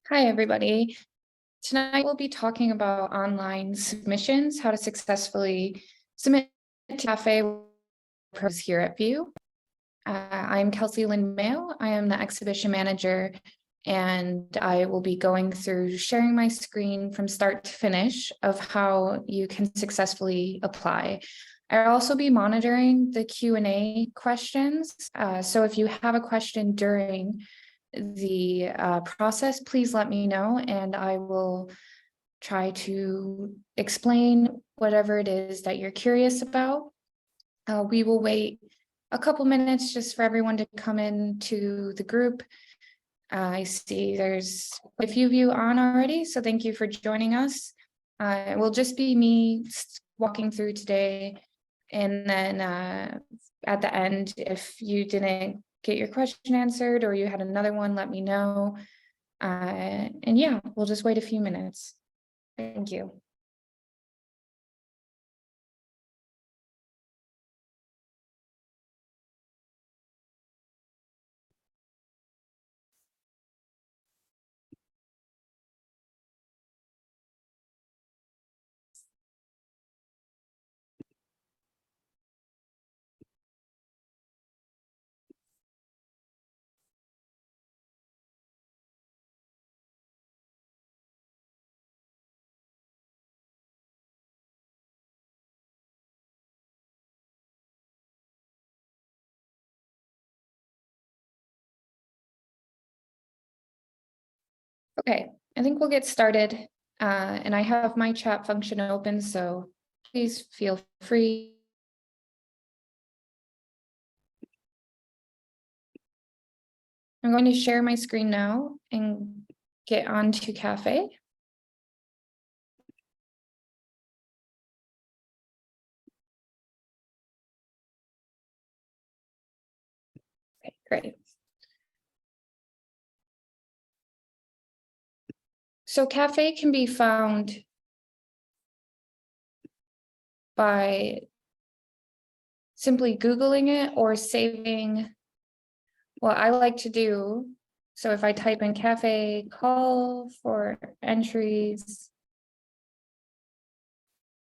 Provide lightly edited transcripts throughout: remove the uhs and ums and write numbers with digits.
Hi, everybody. Tonight we'll be talking about online submissions, how to successfully submit to cafe pros here at View. I'm Kelsey Lynn Mayo. I am the exhibition manager, and I will be going through sharing my screen from start to finish of how you can successfully apply. I'll also be monitoring the Q&A questions. So if you have a question during the process, please let me know and I will try to explain whatever it is that you're curious about. We will wait a couple minutes just for everyone to come into the group. I see there's a few of you on already, so thank you for joining us. It will just be me walking through today, and then at the end, if you didn't get your question answered or you had another one, let me know. And yeah, we'll just wait a few minutes. Thank you. Okay, I think we'll get started. And I have my chat function open, so please feel free. I'm going to share my screen now and get onto Cafe. Okay, great. So Cafe can be found by simply Googling it or saving what I like to do. So if I type in cafe call for entries,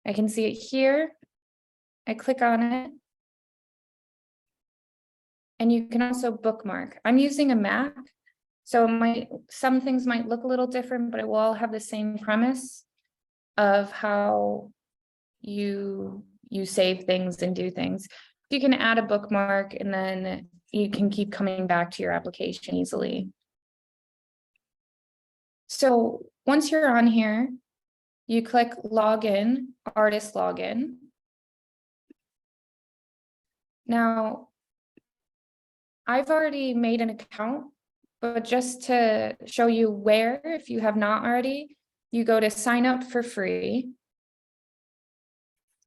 I can see it here. I click on it. And you can also bookmark. I'm using a Mac, so some things might look a little different, but it will all have the same premise of how you save things and do things. You can add a bookmark and then you can keep coming back to your application easily. So once you're on here, you click login, artist login. Now, I've already made an account, but just to show you where, if you have not already, you go to sign up for free.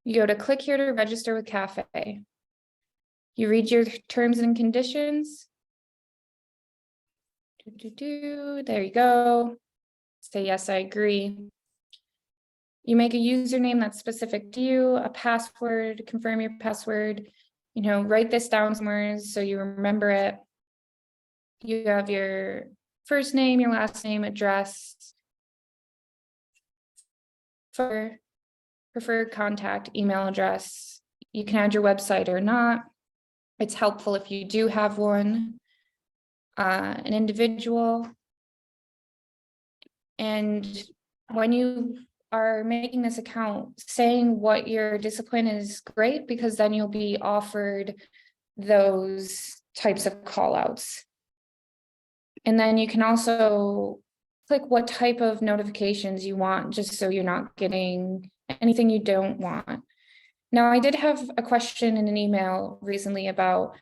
You go to click here to register with Cafe. You read your terms and conditions. There you go. Say, yes, I agree. You make a username that's specific to you, a password, confirm your password, write this down somewhere so you remember it. You have your first name, your last name, address, for preferred contact, email address. You can add your website or not. It's helpful if you do have one. An individual. And when you are making this account, saying what your discipline is great, because then you'll be offered those types of call outs. And then you can also click what type of notifications you want, just so you're not getting anything you don't want. Now, I did have a question in an email recently about,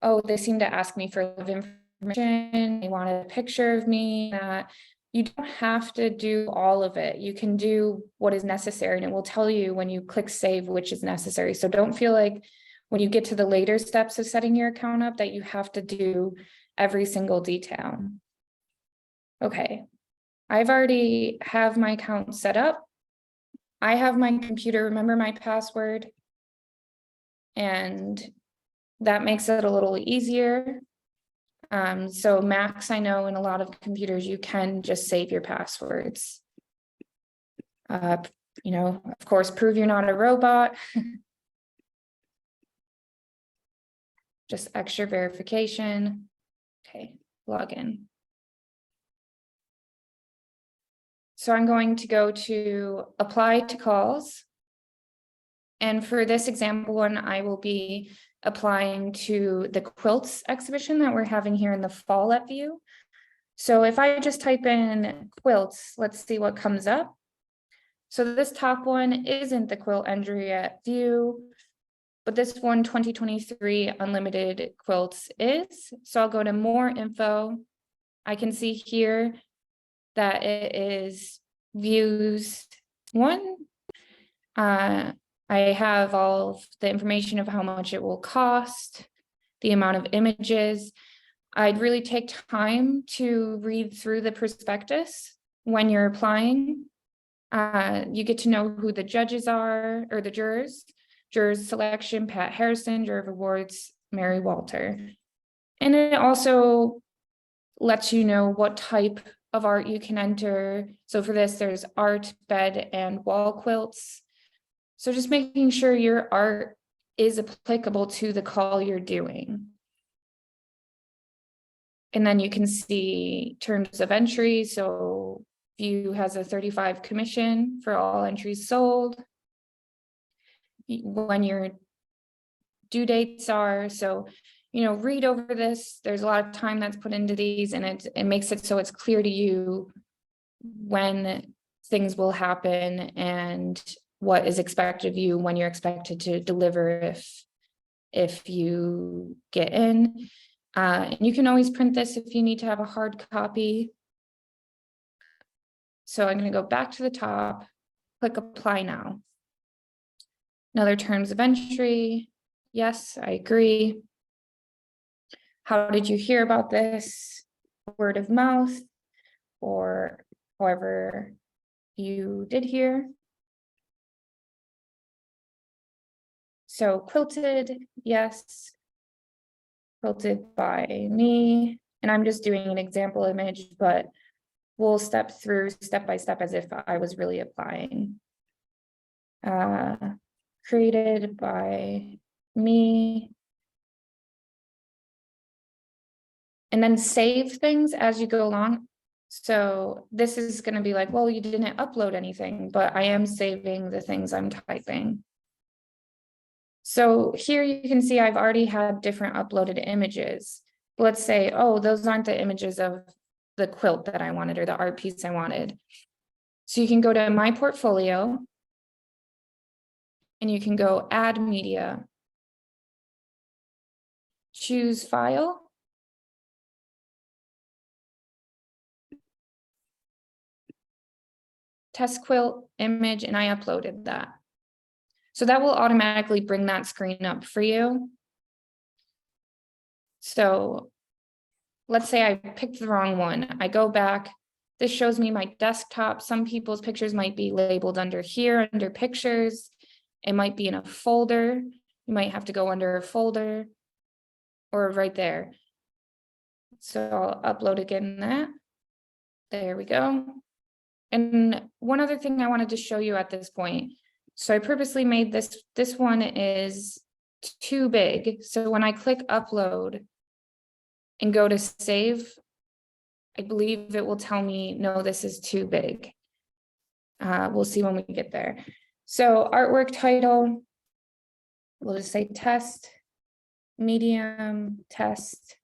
oh, they seem to ask me for information. They wanted a picture of me. That you don't have to do all of it. You can do what is necessary, and it will tell you when you click save which is necessary. So don't feel like when you get to the later steps of setting your account up that you have to do every single detail. Okay, I've already have my account set up. I have my computer remember my password, and that makes it a little easier. So Macs, I know in a lot of computers, you can just save your passwords. Of course, prove you're not a robot. Just extra verification. Okay, login. So I'm going to go to apply to calls. And for this example one, I will be applying to the quilts exhibition that we're having here in the fall at View. So if I just type in quilts, let's see what comes up. So this top one isn't the quilt entry at View, but this one, 2023 unlimited quilts is. So I'll go to more info. I can see here that it is views one. I have all of the information of how much it will cost, the amount of images. I'd really take time to read through the prospectus when you're applying. You get to know who the judges are, or the jurors. Jurors selection, Pat Harrison. Juror of awards, Mary Walter. And it also lets you know what type of art you can enter. So for this, there's art, bed, and wall quilts. So just making sure your art is applicable to the call you're doing. And then you can see terms of entry. So View has a 35 commission for all entries sold. When your due dates are. So, read over this. There's a lot of time that's put into these, and it makes it so it's clear to you when things will happen and what is expected of you when you're expected to deliver if you get in. And you can always print this if you need to have a hard copy. So I'm going to go back to the top, click apply now. Another terms of entry. Yes, I agree. How did you hear about this? Word of mouth, or however you did hear. So quilted, yes. Quilted by me. And I'm just doing an example image, but we'll step through step by step as if I was really applying. Created by me. And then save things as you go along. So this is going to be like, well, you didn't upload anything, but I am saving the things I'm typing. So here you can see I've already had different uploaded images. Let's say, oh, those aren't the images of the quilt that I wanted or the art piece I wanted. So you can go to my portfolio and you can go add media, choose file. Test quilt image, and I uploaded that. So that will automatically bring that screen up for you. So let's say I picked the wrong one. I go back. This shows me my desktop. Some people's pictures might be labeled under here, under pictures. It might be in a folder. You might have to go under a folder or right there. So I'll upload again that. There we go. And one other thing I wanted to show you at this point. So I purposely made this one is too big. So when I click upload and go to save, I believe it will tell me, no, this is too big. We'll see when we get there. So artwork title, we'll just say test, medium, test.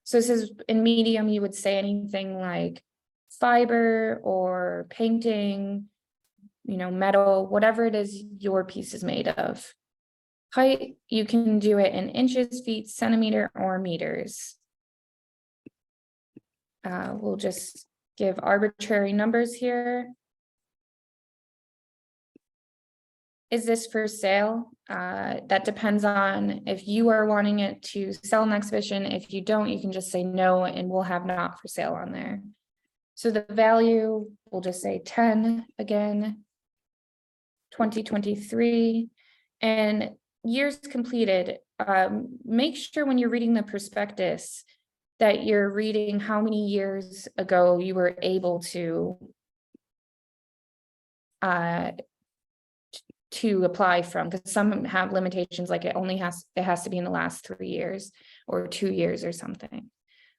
So this is in medium, you would say anything like fiber or painting, metal, whatever it is your piece is made of. Height, you can do it in inches, feet, centimeter, or meters. We'll just give arbitrary numbers here. Is this for sale? That depends on if you are wanting it to sell an exhibition. If you don't, you can just say no, and we'll have not for sale on there. So the value, we'll just say 10 again, 2023, and years completed. Make sure when you're reading the prospectus that you're reading how many years ago you were able to apply from, because some have limitations, like it has to be in the last 3 years or 2 years or something.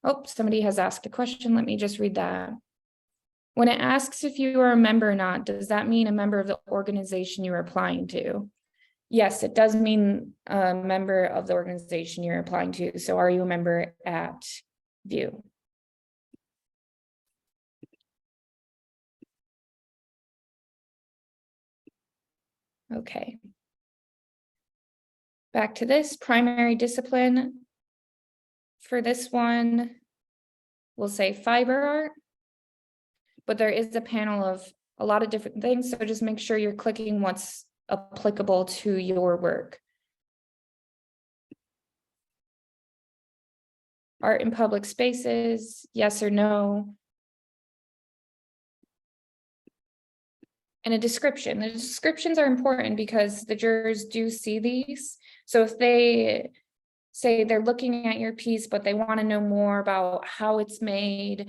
Oh, somebody has asked a question. Let me just read that. When it asks if you are a member or not, does that mean a member of the organization you are applying to? Yes, it does mean a member of the organization you're applying to. So are you a member at VUE? Okay. Back to this primary discipline. For this one, we'll say fiber art, but there is a panel of a lot of different things. So just make sure you're clicking what's applicable to your work. Art in public spaces, yes or no. And a description. The descriptions are important because the jurors do see these. So if they say they're looking at your piece, but they want to know more about how it's made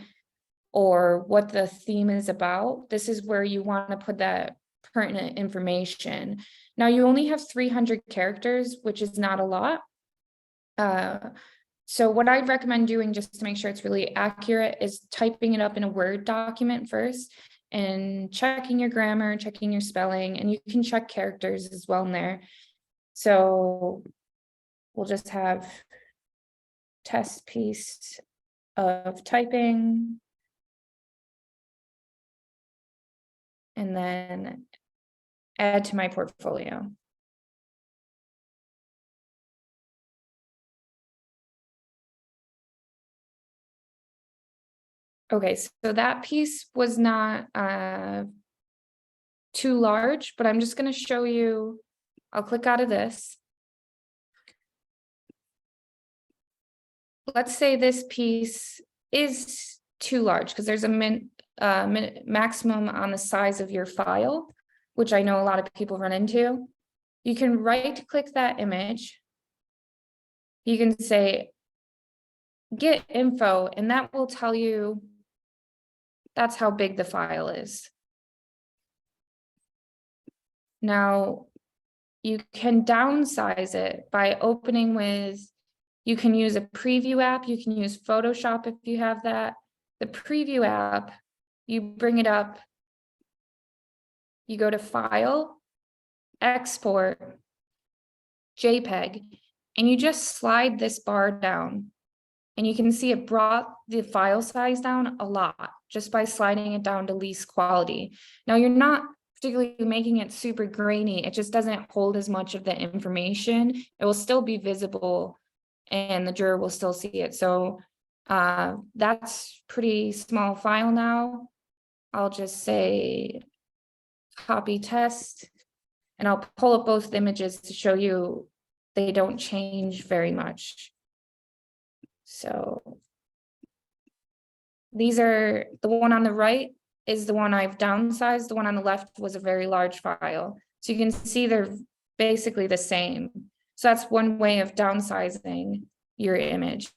or what the theme is about, this is where you want to put that pertinent information. Now, you only have 300 characters, which is not a lot. So what I'd recommend doing, just to make sure it's really accurate, is typing it up in a Word document first and checking your grammar, checking your spelling, and you can check characters as well in there. So we'll just have test piece of typing. And then add to my portfolio. Okay, so that piece was not too large, but I'm just going to show you. I'll click out of this. Let's say this piece is too large because there's a maximum on the size of your file, which I know a lot of people run into. You can right click that image. You can say get info, and that will tell you that's how big the file is. Now, you can downsize it by opening with, you can use a preview app, you can use Photoshop if you have that. The preview app, you bring it up, you go to File, Export, JPEG, and you just slide this bar down. And you can see it brought the file size down a lot just by sliding it down to least quality. Now, you're not particularly making it super grainy. It just doesn't hold as much of the information. It will still be visible and the juror will still see it. So that's pretty small file now. I'll just say copy test, and I'll pull up both images to show you they don't change very much. So these are, the one on the right is the one I've downsized. The one on the left was a very large file. So you can see they're basically the same. So that's one way of downsizing your image.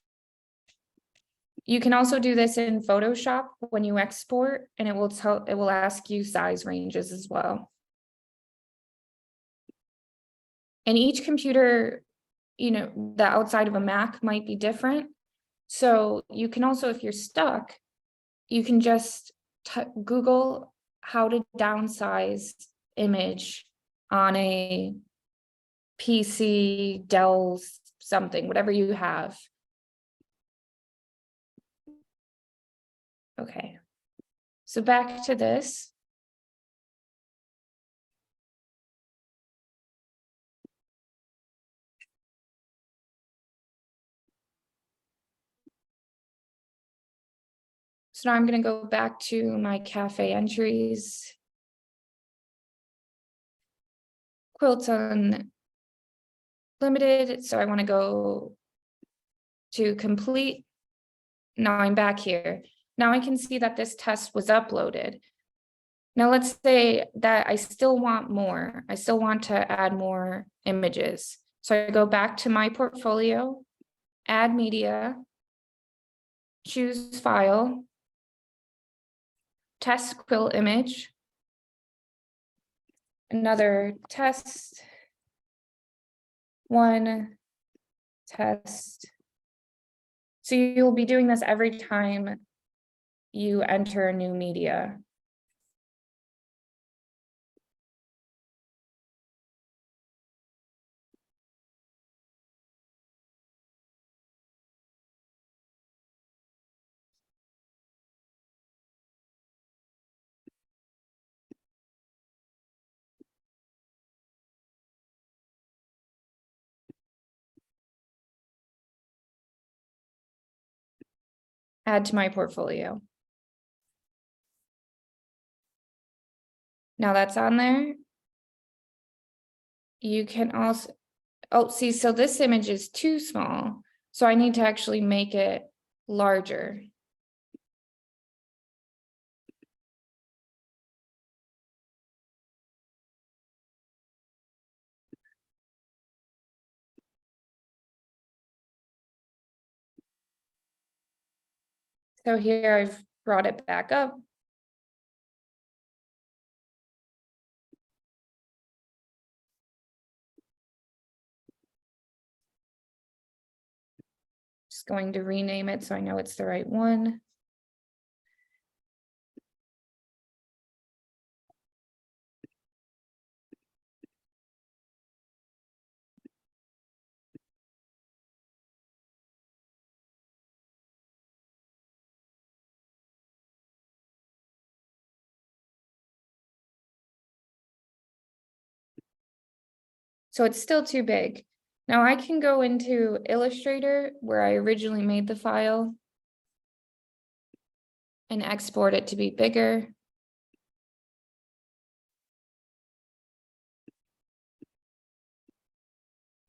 You can also do this in Photoshop when you export, and it will ask you size ranges as well. And each computer, the outside of a Mac might be different. So you can also, if you're stuck, you can just Google how to downsize image on a PC, Dell, something, whatever you have. Okay, so back to this. So now I'm going to go back to my cafe entries. Quilts Unlimited. So I want to go to complete. Now I'm back here. Now I can see that this test was uploaded. Now let's say that I still want more. I still want to add more images. So I go back to my portfolio, add media, choose file, test quill image, another test, one test. So you'll be doing this every time you enter a new media. Add to my portfolio. Now that's on there. You can also, oh, see, so this image is too small. So I need to actually make it larger. So here I've brought it back up. Just going to rename it so I know it's the right one. So it's still too big. Now I can go into Illustrator where I originally made the file and export it to be bigger.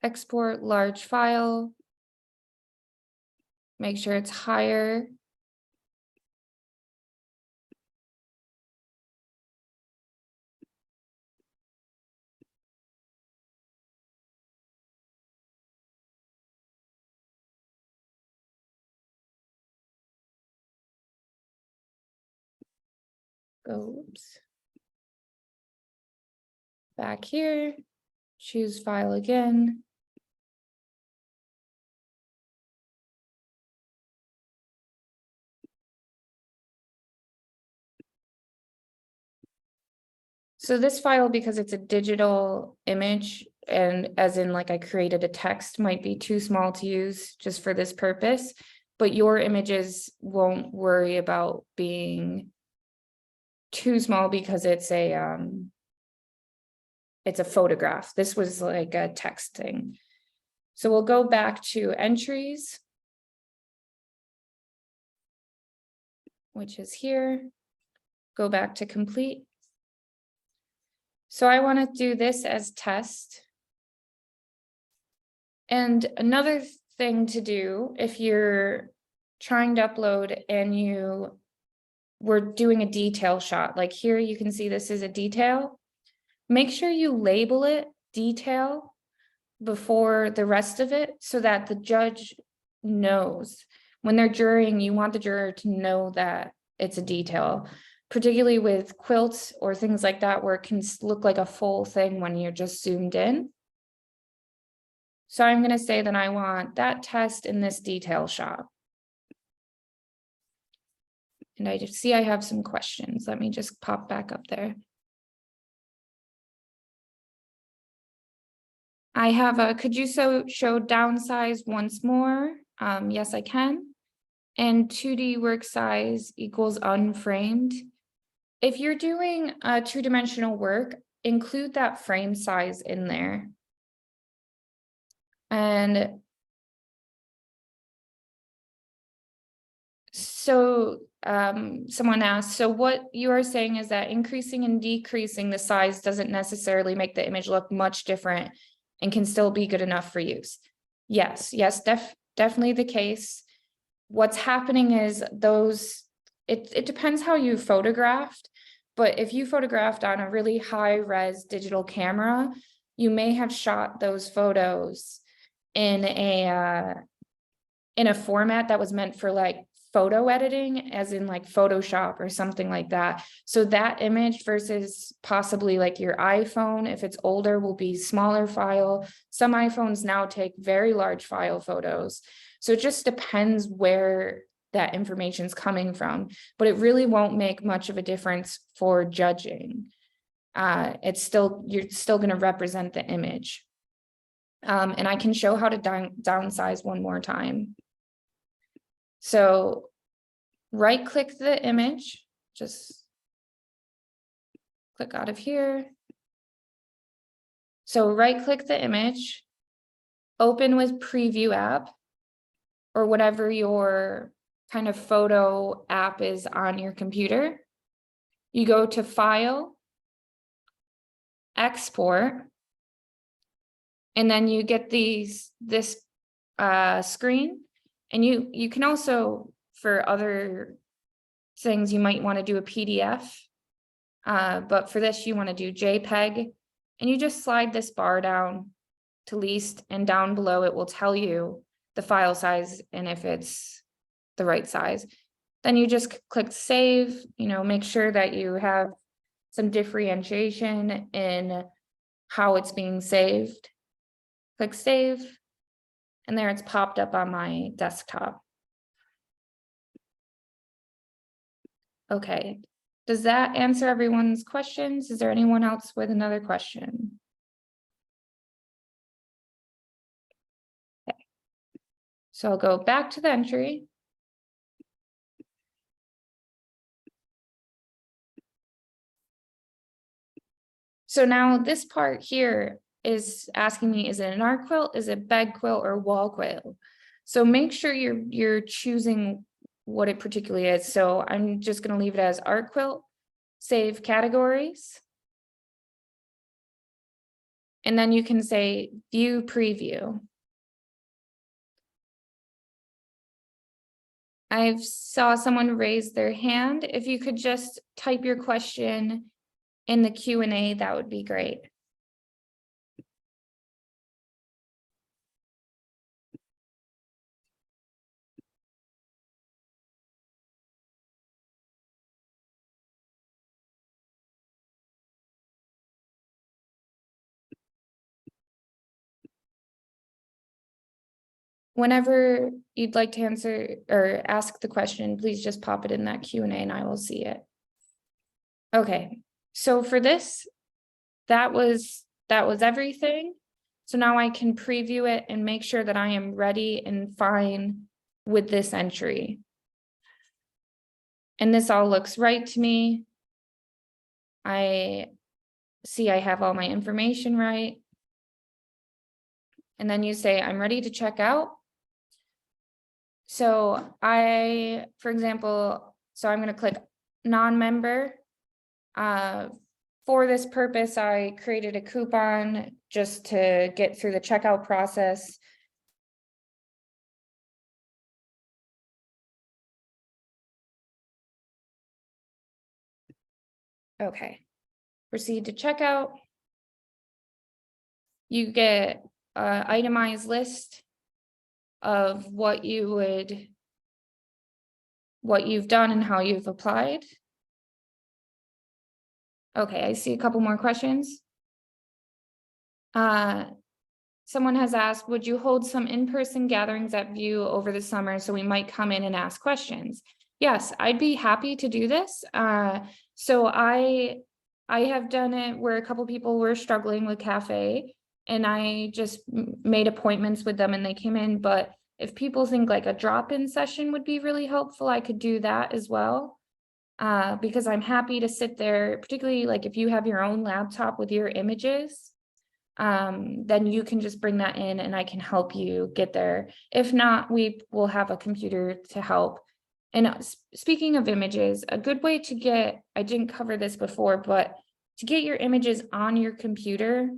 Export large file. Make sure it's higher. Oops. Back here, choose file again. So this file, because it's a digital image, and as in like I created a text, might be too small to use just for this purpose, but your images won't worry about being too small because it's a photograph. This was like a text thing. So we'll go back to entries, which is here. Go back to complete. So I want to do this as test. And another thing to do if you're trying to upload and you were doing a detail shot, like here you can see this is a detail. Make sure you label it detail before the rest of it so that the judge knows. When they're jurying, you want the juror to know that it's a detail, particularly with quilts or things like that where it can look like a full thing when you're just zoomed in. So I'm going to say that I want that test in this detail shot. And I just see I have some questions. Let me just pop back up there. I have a, could you show downsize once more? Yes, I can. And 2D work size equals unframed. If you're doing a two-dimensional work, include that frame size in there. And so someone asked, so what you are saying is that increasing and decreasing the size doesn't necessarily make the image look much different and can still be good enough for use. Yes, definitely the case. What's happening is it depends how you photographed, but if you photographed on a really high res digital camera, you may have shot those photos in a format that was meant for like photo editing, as in like Photoshop or something like that. So that image versus possibly like your iPhone, if it's older, will be smaller file. Some iPhones now take very large file photos. So it just depends where that information is coming from, but it really won't make much of a difference for judging. You're still going to represent the image. And I can show how to downsize one more time. So right click the image, just click out of here. So right click the image, open with preview app or whatever your kind of photo app is on your computer. You go to File, Export, and then you get this screen. And you can also, for other things, you might want to do a PDF. But for this, you want to do JPEG. And you just slide this bar down to least, and down below it will tell you the file size and if it's the right size. Then you just click save, make sure that you have some differentiation in how it's being saved. Click save, and there it's popped up on my desktop. Okay, does that answer everyone's questions? Is there anyone else with another question? Okay. So I'll go back to the entry. So now this part here is asking me, is it an art quilt, is it bed quilt, or wall quilt? So make sure you're choosing what it particularly is. So I'm just going to leave it as art quilt, save categories. And then you can say view preview. I saw someone raise their hand. If you could just type your question in the Q&A, that would be great. Whenever you'd like to answer or ask the question, please just pop it in that Q&A and I will see it. Okay, so for this, that was everything. So now I can preview it and make sure that I am ready and fine with this entry. And this all looks right to me. I see I have all my information right. And then you say, I'm ready to check out. So for example, I'm going to click non-member. For this purpose, I created a coupon just to get through the checkout process. Okay, proceed to checkout. You get an itemized list of what you've done and how you've applied. Okay, I see a couple more questions. Someone has asked, would you hold some in-person gatherings at View over the summer so we might come in and ask questions? Yes, I'd be happy to do this. So I have done it where a couple people were struggling with cafe and I just made appointments with them and they came in. But if people think like a drop-in session would be really helpful, I could do that as well. Because I'm happy to sit there, particularly like if you have your own laptop with your images, then you can just bring that in and I can help you get there. If not, we will have a computer to help. And speaking of images, a good way to get, I didn't cover this before, but to get your images on your computer,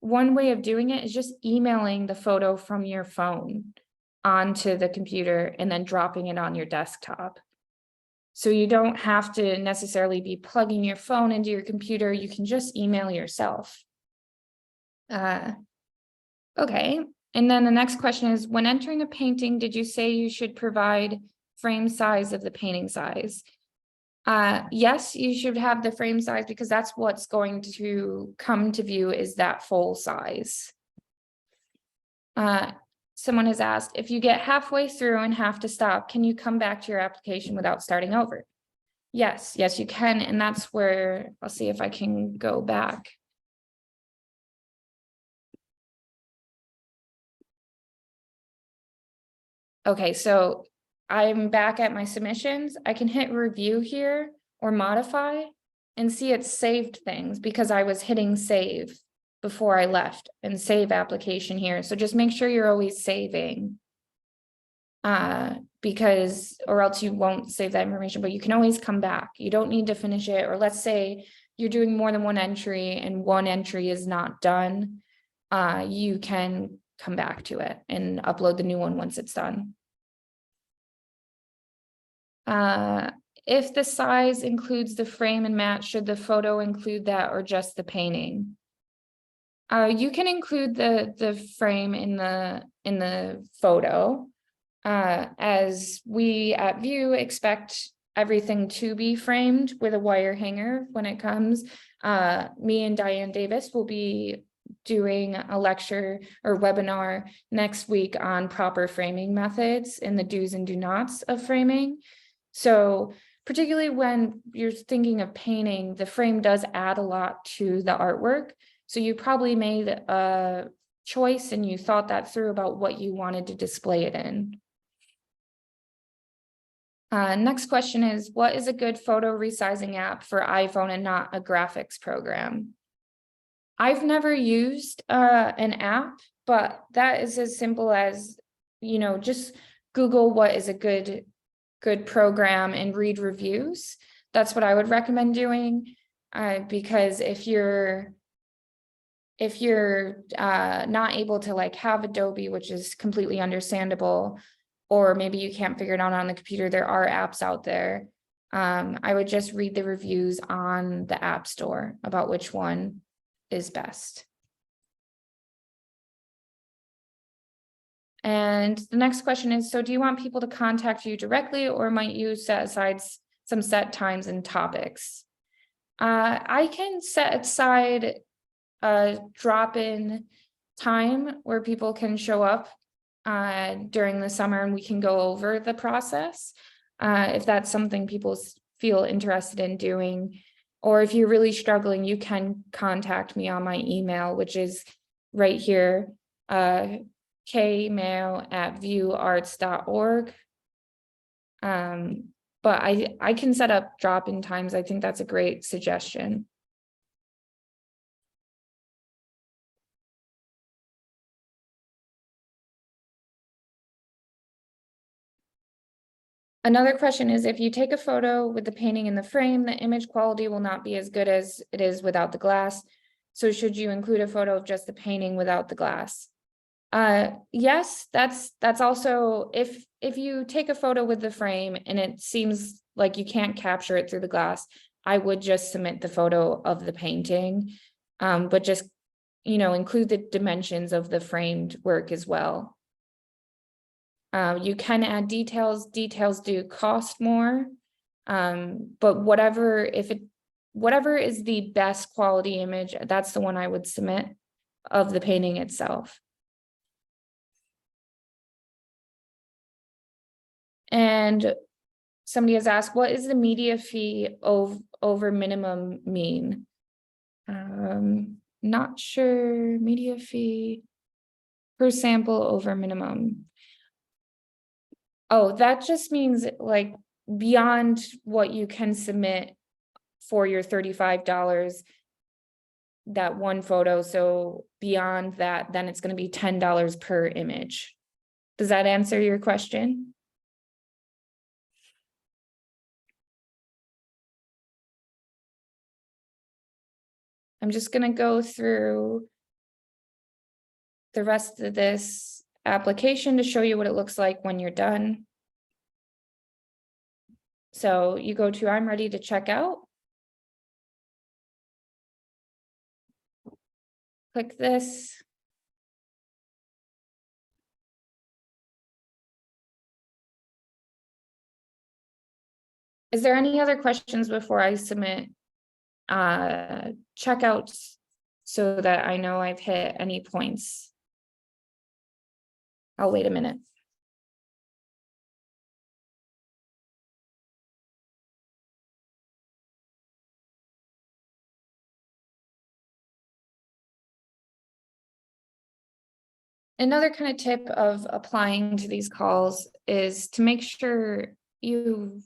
one way of doing it is just emailing the photo from your phone onto the computer and then dropping it on your desktop. So you don't have to necessarily be plugging your phone into your computer. You can just email yourself. Okay. And then the next question is, when entering a painting, did you say you should provide frame size of the painting size. Yes, you should have the frame size because that's what's going to come to view is that full size. Someone has asked, if you get halfway through and have to stop, can you come back to your application without starting over? Yes, you can. And that's where I'll see if I can go back. Okay, so I'm back at my submissions. I can hit review here or modify and see it's saved things because I was hitting save before I left and save application here. So just make sure you're always saving. Because or else you won't save that information, but you can always come back. You don't need to finish it. Or let's say you're doing more than one entry and one entry is not done. You can come back to it and upload the new one once it's done. If the size includes the frame and mat, should the photo include that or just the painting? You can include the frame in the photo. As we at View expect everything to be framed with a wire hanger when it comes. Me and Diane Davis will be doing a lecture or webinar next week on proper framing methods and the do's and do nots of framing. So particularly when you're thinking of painting, the frame does add a lot to the artwork. So you probably made a choice and you thought that through about what you wanted to display it in. Next question is, what is a good photo resizing app for iPhone and not a graphics program? I've never used an app, but that is as simple as, just Google what is a good program and read reviews. That's what I would recommend doing, because if you're not able to have Adobe, which is completely understandable, or maybe you can't figure it out on the computer, there are apps out there. I would just read the reviews on the App Store about which one is best. And the next question is, so do you want people to contact you directly or might you set aside some set times and topics? I can set aside a drop-in time where people can show up during the summer and we can go over the process if that's something people feel interested in doing. Or if you're really struggling, you can contact me on my email, which is right here, kmail@viewarts.org. But I can set up drop-in times. I think that's a great suggestion. Another question is, if you take a photo with the painting in the frame, the image quality will not be as good as it is without the glass. So should you include a photo of just the painting without the glass? Yes, that's also, if you take a photo with the frame and it seems like you can't capture it through the glass, I would just submit the photo of the painting, but just, include the dimensions of the framed work as well. You can add details do cost more, but whatever is the best quality image, that's the one I would submit of the painting itself. And somebody has asked, what is the media fee over minimum mean? Not sure. Media fee per sample over minimum. Oh, that just means beyond what you can submit for your $35, that one photo. So beyond that, then it's going to be $10 per image. Does that answer your question? I'm just going to go through the rest of this application to show you what it looks like when you're done. So you go to I'm ready to check out. Click this. Is there any other questions before I submit checkouts so that I know I've hit any points? I'll wait a minute. Another kind of tip of applying to these calls is to make sure you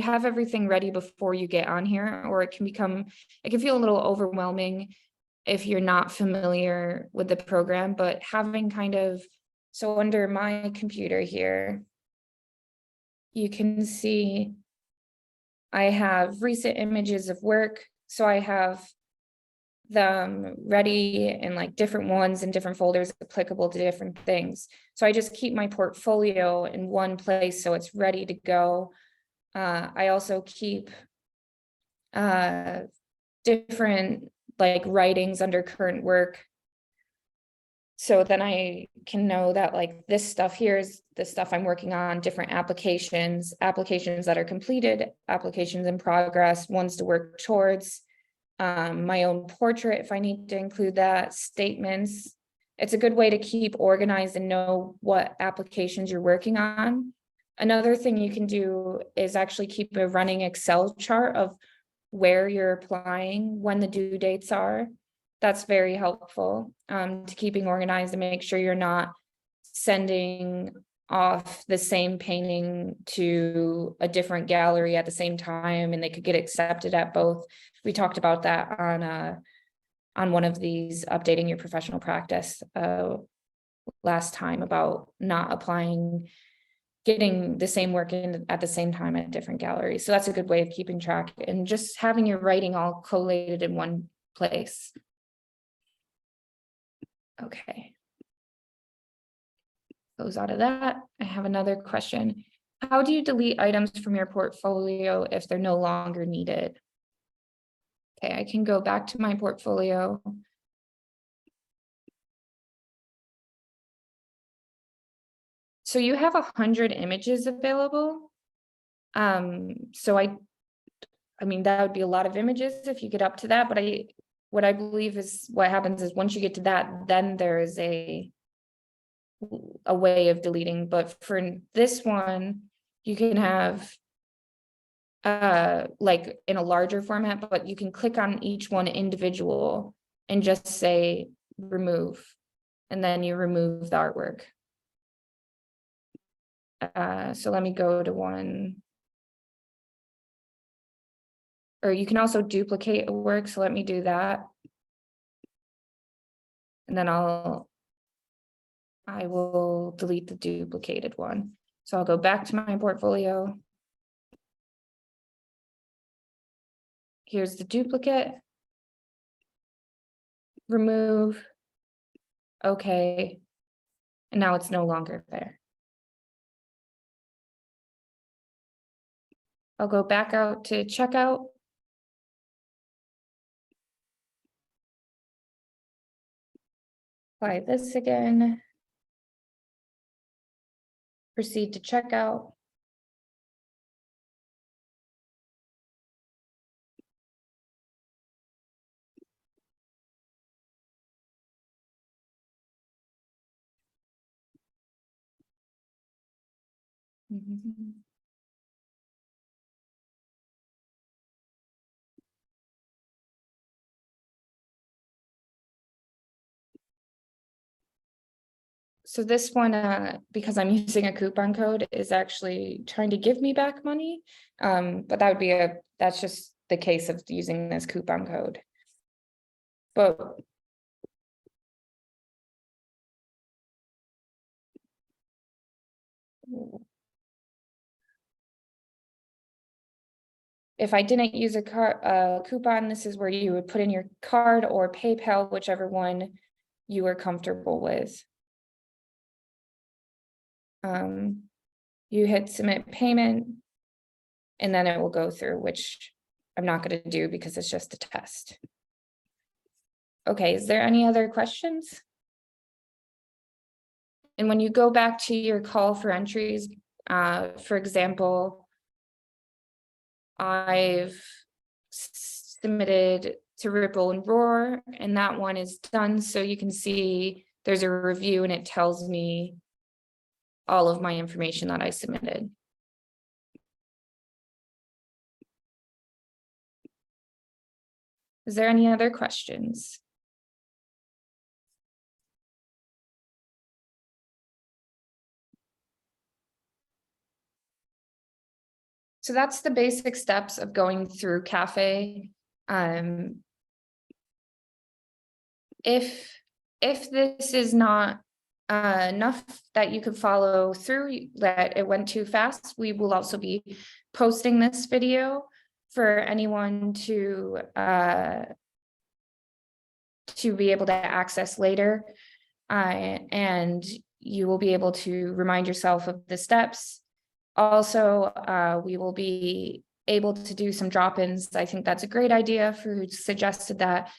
have everything ready before you get on here, or it can feel a little overwhelming if you're not familiar with the program. But having so under my computer here, you can see I have recent images of work. So I have them ready in like different ones and different folders applicable to different things. So I just keep my portfolio in one place so it's ready to go. I also keep different like writings under current work. So then I can know that like this stuff here is the stuff I'm working on, different applications that are completed, applications in progress, ones to work towards. My own portrait, if I need to include that, statements. It's a good way to keep organized and know what applications you're working on. Another thing you can do is actually keep a running Excel chart of where you're applying, when the due dates are. That's very helpful to keeping organized and make sure you're not sending off the same painting to a different gallery at the same time and they could get accepted at both. We talked about that on one of these updating your professional practice last time about not getting the same work in at the same time at different galleries. So that's a good way of keeping track and just having your writing all collated in one place. Okay. Goes out of that. I have another question. How do you delete items from your portfolio if they're no longer needed? Okay, I can go back to my portfolio. So you have 100 images available. So I mean, that would be a lot of images if you get up to that, but what I believe is what happens is once you get to that, then there is a way of deleting. But for this one, you can have like in a larger format, but you can click on each one individual and just say remove, and then you remove the artwork. So let me go to one, or you can also duplicate a work. So let me do that. And then I will delete the duplicated one. So I'll go back to my portfolio. Here's the duplicate. Remove. Okay. And now it's no longer there. I'll go back out to checkout. Apply this again. Proceed to checkout. So this one, because I'm using a coupon code, is actually trying to give me back money. But that's just the case of using this coupon code. But if I didn't use a coupon, this is where you would put in your card or PayPal, whichever one you were comfortable with. You hit submit payment, and then it will go through, which I'm not going to do because it's just a test. Okay, is there any other questions? And when you go back to your call for entries, for example, I've submitted to Ripple and Roar, and that one is done. So you can see there's a review and it tells me all of my information that I submitted. Is there any other questions? So that's the basic steps of going through CAFE. If this is not enough that you could follow through, that it went too fast, we will also be posting this video for anyone to be able to access later. And you will be able to remind yourself of the steps. Also, we will be able to do some drop-ins. I think that's a great idea for who suggested that,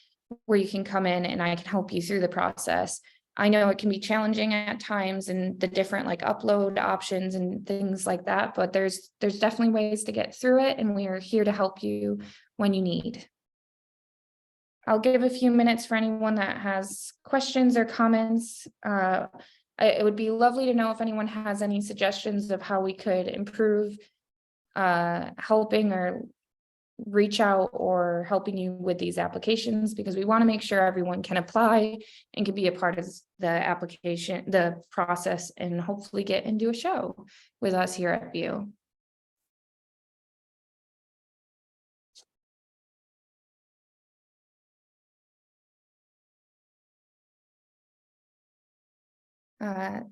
where you can come in and I can help you through the process. I know it can be challenging at times and the different like upload options and things like that, but there's definitely ways to get through it, and we are here to help you when you need. I'll give a few minutes for anyone that has questions or comments. It would be lovely to know if anyone has any suggestions of how we could improve helping or reach out or helping you with these applications, because we want to make sure everyone can apply and can be a part of the application, the process, and hopefully get into a show with us here at View.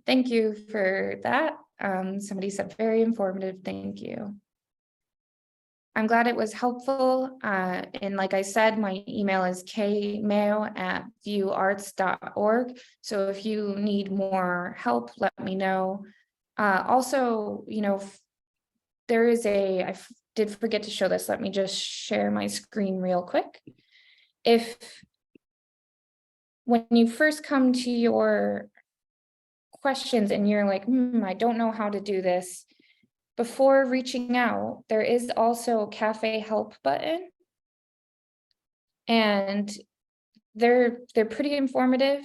Thank you for that. Somebody said very informative. Thank you. I'm glad it was helpful. And like I said, my email is kmayo@viewarts.org. So if you need more help, let me know. Also, you know, there is I did forget to show this. Let me just share my screen real quick. When you first come to your questions and you're like, I don't know how to do this, before reaching out, there is also a CAFE help button, and they're pretty informative.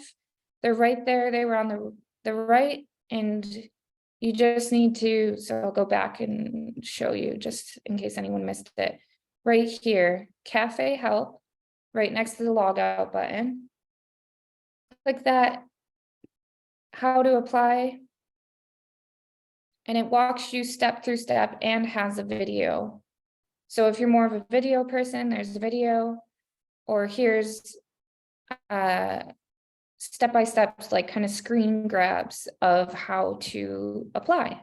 They're right there. They were on the right, and you just need to, so I'll go back and show you just in case anyone missed it. Right here, CAFE help, right next to the logout button. Click that, how to apply, and it walks you step through step and has a video. So if you're more of a video person, there's a video, or here's step-by-step, like kind of screen grabs of how to apply.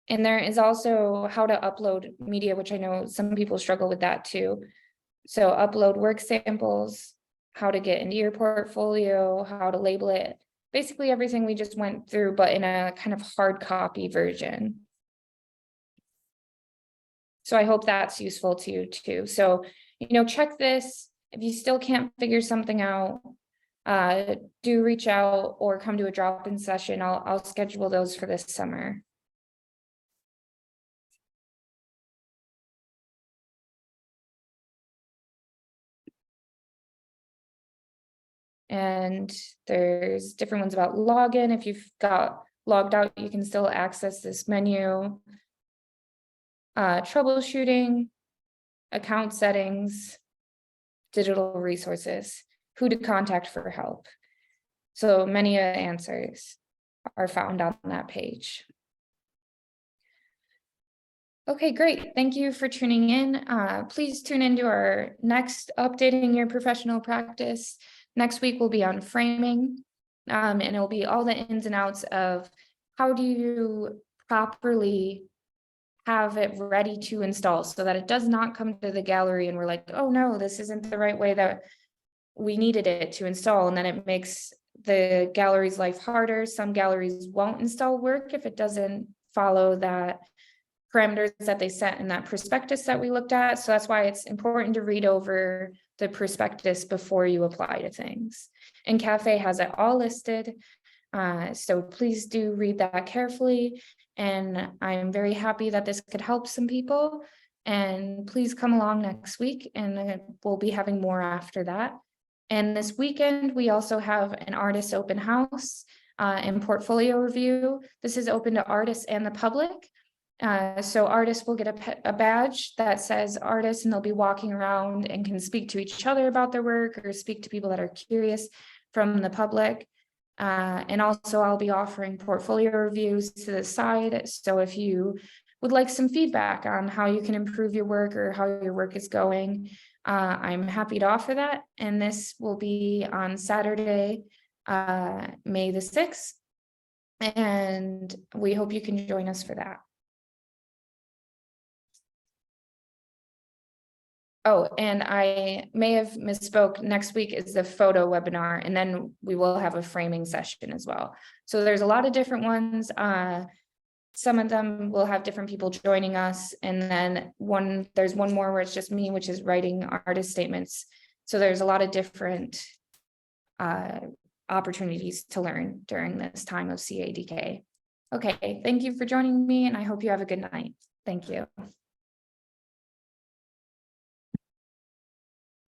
And there is also how to upload media, which I know some people struggle with that too. So upload work samples, how to get into your portfolio, how to label it, basically everything we just went through, but in a kind of hard copy version. So I hope that's useful to you too. So, you know, check this. If you still can't figure something out, do reach out or come to a drop-in session. I'll schedule those for this summer. And there's different ones about login. If you've got logged out, you can still access this menu. Troubleshooting, account settings, digital resources, who to contact for help. So many answers are found on that page. Okay, great. Thank you for tuning in. Please tune into our next Updating Your Professional Practice. Next week will be on framing, and it'll be all the ins and outs of how do you properly have it ready to install so that it does not come to the gallery and we're like, oh no, this isn't the right way that we needed it to install. And then it makes the gallery's life harder. Some galleries won't install work if it doesn't follow that parameters that they set in that prospectus that we looked at. So that's why it's important to read over the prospectus before you apply to things. And CAFE has it all listed. So please do read that carefully. And I'm very happy that this could help some people. And please come along next week, and we'll be having more after that. And this weekend, we also have an artist open house and portfolio review. This is open to artists and the public. So artists will get a badge that says artist, and they'll be walking around and can speak to each other about their work or speak to people that are curious from the public. And also I'll be offering portfolio reviews to the side. So if you would like some feedback on how you can improve your work or how your work is going, I'm happy to offer that. And this will be on Saturday, May the 6th. And we hope you can join us for that. Oh, and I may have misspoke. Next week is the photo webinar, and then we will have a framing session as well. So there's a lot of different ones. Some of them will have different people joining us, and then there's one more where it's just me, which is writing artist statements. So there's a lot of different opportunities to learn during this time of CADK. Okay, thank you for joining me, and I hope you have a good night. Thank you.